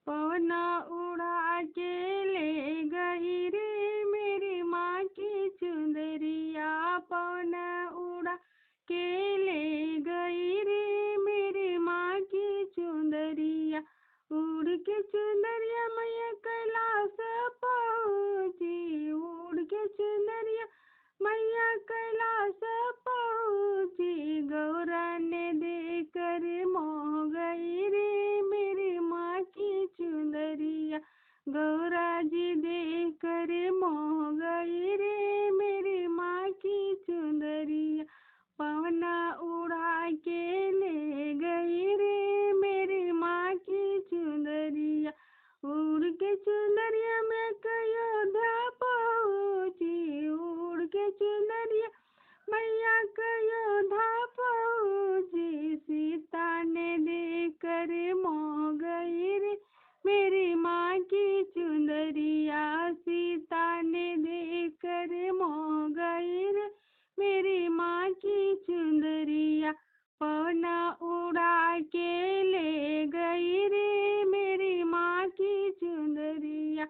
पवना उड़ा के ले गई रे मेरी माँ की चुंदरिया। पवना उड़ा के ले गई रे मेरी माँ की चुंदरिया। उड़ के चुंदरिया मैया कैलाश पहुँची। उड़ के चुंदरिया मैया कैलाश पहुँची। गौरा ने देकर मोह गई रे मेरी माँ की चुंदरिया। गौरा जी देकर मोह गई रे मेरी माँ की चुंदरिया। पवना उड़ा के ले गई रे मेरी माँ की चुंदरिया। उड़ के चुंदरिया में अयोध्या पहुँची। उड़ के चुंदरिया मैया अयोध्या पहुँची। सीता ने देखकर मोह गई रे मेरी माँ की चुंदरिया। सीता ने देखकर मोह गई रे मेरी माँ की चुंदरिया। पवना उड़ा के ले गई रे मेरी माँ की चुंदरिया।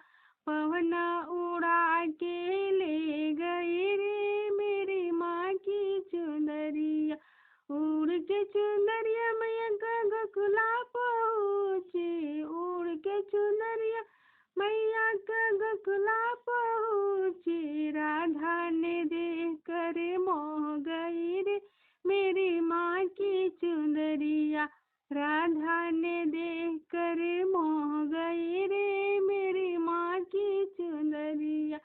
पवना उड़ा के ले गई रे मेरी माँ की चुंदरिया। उड़ के चुंदरिया मैया गोकुला पहुँची। उड़ के चुंदरिया मैया गोकुला पहुँची। राधा ने देखकर मोह गई रे मेरी माँ की चुंदरिया। राधा ने देखकर मोह गई रे मेरी माँ की चुंदरिया।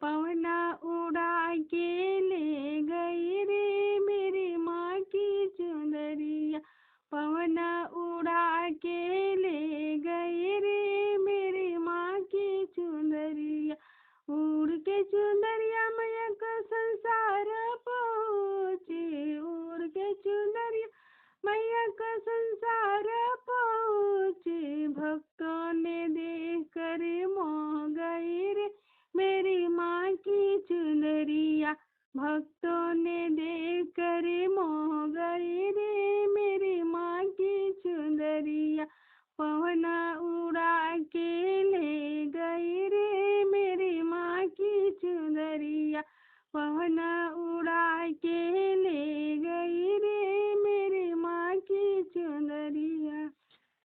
पवना उड़ा के ले गई रे मेरी माँ की चुंदरिया। पवना उड़ा के ले गई रे मेरी माँ की चुंदरिया। उड़ के चुंदरिया मैया का संसार पहुँची। उड़ के चुंदरिया मैया का संसार पहुँची। भक्तों ने देखकर मोह गई रे मेरी माँ की चुंदरिया। भक्तों ने देखकर मोह गई रे मेरी माँ की चुंदरिया। पवना